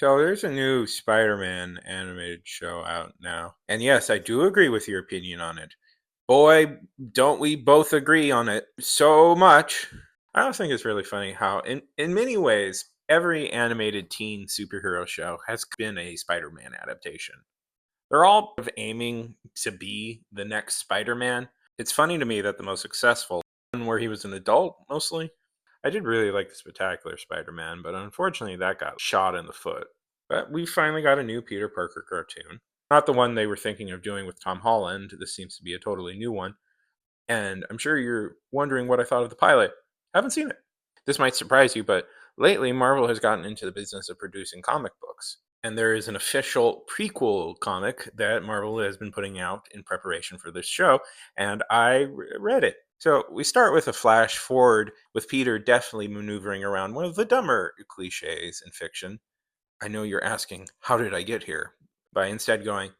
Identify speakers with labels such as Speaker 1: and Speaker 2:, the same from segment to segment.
Speaker 1: So there's a new Spider-Man animated show out now. And yes, I do agree with your opinion on it. Boy, don't we both agree on it so much. I also think it's really funny how in many ways every animated teen superhero show has been a Spider-Man adaptation. They're all aiming to be the next Spider-Man. It's funny to me that the most successful one where he was an adult mostly. I did really like the Spectacular Spider-Man, but unfortunately that got shot in the foot. But we finally got a new Peter Parker cartoon. Not the one they were thinking of doing with Tom Holland. This seems to be a totally new one. And I'm sure you're wondering what I thought of the pilot. Haven't seen it. This might surprise you, but lately Marvel has gotten into the business of producing comic books. And there is an official prequel comic that Marvel has been putting out in preparation for this show, and I read it. So we start with a flash forward with Peter definitely maneuvering around one of the dumber cliches in fiction. I know you're asking, how did I get here? By instead going,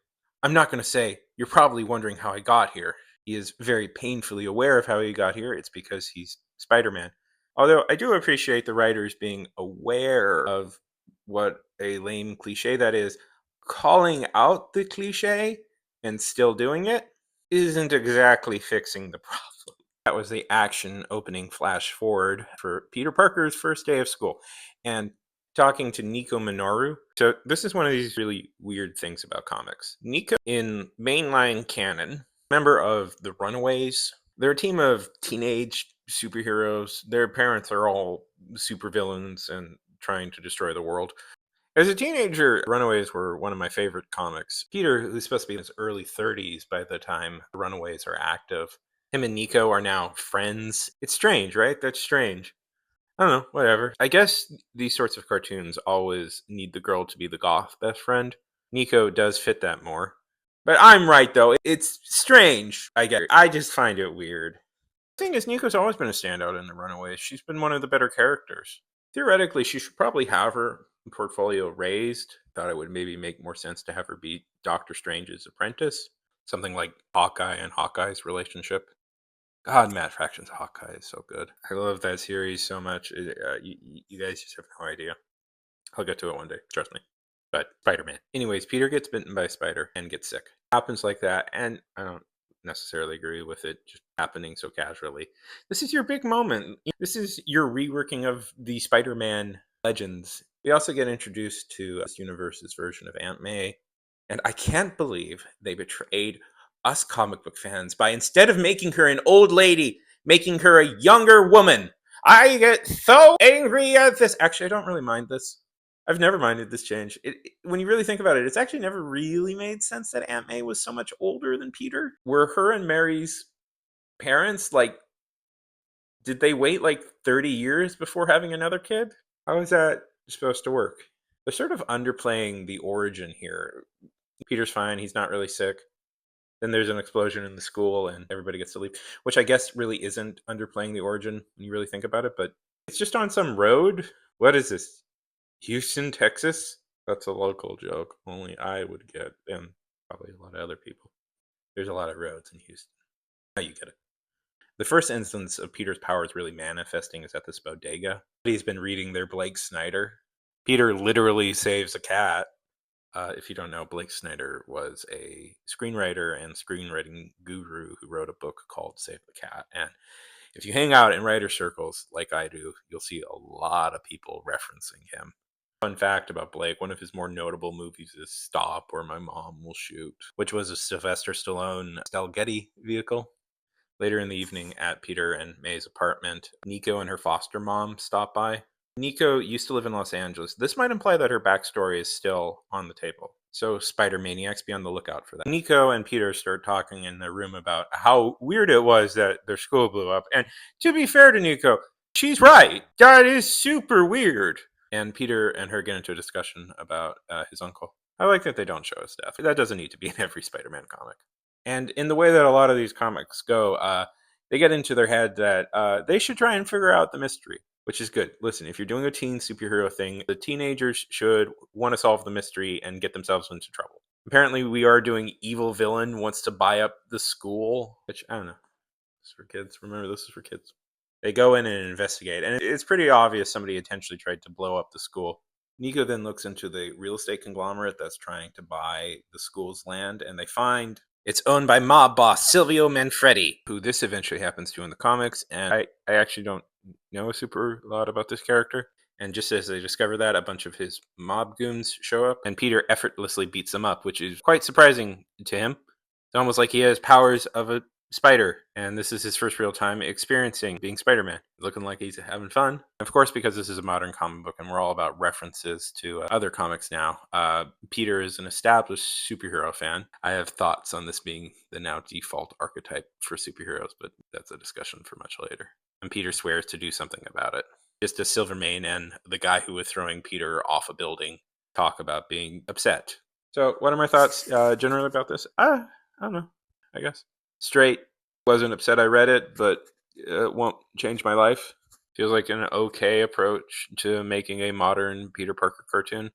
Speaker 1: I'm not going to say, you're probably wondering how I got here. He is very painfully aware of how he got here. It's because he's Spider Man. Although I do appreciate the writers being aware of what a lame cliche that is, calling out the cliche and still doing it isn't exactly fixing the problem. That was the action opening flash forward for Peter Parker's first day of school. And talking to Nico Minoru. So this is one of these really weird things about comics. Nico, in mainline canon, member of the Runaways. They're a team of teenage superheroes. Their parents are all supervillains and trying to destroy the world. As a teenager, Runaways were one of my favorite comics. Peter, who's supposed to be in his early 30s by the time the Runaways are active, him and Nico are now friends. It's strange, right? That's strange. I don't know, whatever. I guess these sorts of cartoons always need the girl to be the goth best friend. Nico does fit that more. But I'm right, though. It's strange, I guess. I just find it weird. The thing is, Nico's always been a standout in the Runaways. She's been one of the better characters. Theoretically, she should probably have her portfolio raised. Thought it would maybe make more sense to have her be Doctor Strange's apprentice. Something like Hawkeye and Hawkeye's relationship. God, Matt Fraction's Hawkeye is so good. I love that series so much. You guys just have no idea. I'll get to it one day, trust me. But Spider-Man. Anyways, Peter gets bitten by a spider and gets sick. Happens like that, and I don't necessarily agree with it just happening so casually. This is your big moment. This is your reworking of the Spider-Man legends. We also get introduced to this universe's version of Aunt May, and I can't believe they betrayed us comic book fans by instead of making her an old lady, making her a younger woman. I get so angry at this. Actually, I don't really mind this. I've never minded this change. When you really think about it, it's actually never really made sense that Aunt May was so much older than Peter. Were her and Mary's parents like, did they wait like 30 years before having another kid? How is that supposed to work? They're sort of underplaying the origin here. Peter's fine, he's not really sick. Then there's an explosion in the school and everybody gets to leave, which I guess really isn't underplaying the origin when you really think about it, but it's just on some road. What is this? Houston, Texas? That's a local joke. Only I would get, and probably a lot of other people. There's a lot of roads in Houston. Now you get it. The first instance of Peter's powers really manifesting is at this bodega. He's been reading their Blake Snider. Peter literally saves a cat. If you don't know, Blake Snider was a screenwriter and screenwriting guru who wrote a book called Save the Cat. And if you hang out in writer circles like I do, you'll see a lot of people referencing him. Fun fact about Blake, one of his more notable movies is Stop, Or My Mom Will Shoot, which was a Sylvester Stallone Getty vehicle. Later in the evening at Peter and May's apartment, Nico and her foster mom stop by. Nico used to live in Los Angeles. This might imply that her backstory is still on the table. So Spider Maniacs, be on the lookout for that. Nico and Peter start talking in their room about how weird it was that their school blew up. And to be fair to Nico, she's right. That is super weird. And Peter and her get into a discussion about his uncle. I like that they don't show his death. That doesn't need to be in every Spider-Man comic. And in the way that a lot of these comics go, they get into their head that they should try and figure out the mystery, which is good. Listen, if you're doing a teen superhero thing, the teenagers should want to solve the mystery and get themselves into trouble. Apparently, we are doing evil villain wants to buy up the school, which I don't know. This is for kids. Remember, this is for kids. They go in and investigate, and it's pretty obvious somebody intentionally tried to blow up the school. Nico then looks into the real estate conglomerate that's trying to buy the school's land, and they find it's owned by mob boss Silvio Manfredi, who this eventually happens to in the comics. And I actually don't know a super lot about this character. And just as they discover that, a bunch of his mob goons show up, and Peter effortlessly beats them up, which is quite surprising to him. It's almost like he has powers of a spider, and this is his first real time experiencing being Spider-Man, looking like he's having fun. Of course, because this is a modern comic book and we're all about references to other comics now, Peter is an established superhero fan. I have thoughts on this being the now default archetype for superheroes, but that's a discussion for much later. And Peter swears to do something about it. Just as Silvermane and the guy who was throwing Peter off a building talk about being upset. So what are my thoughts generally about this? I don't know, I guess. Straight, wasn't upset I read it, but it won't change my life. Feels like an okay approach to making a modern Peter Parker cartoon.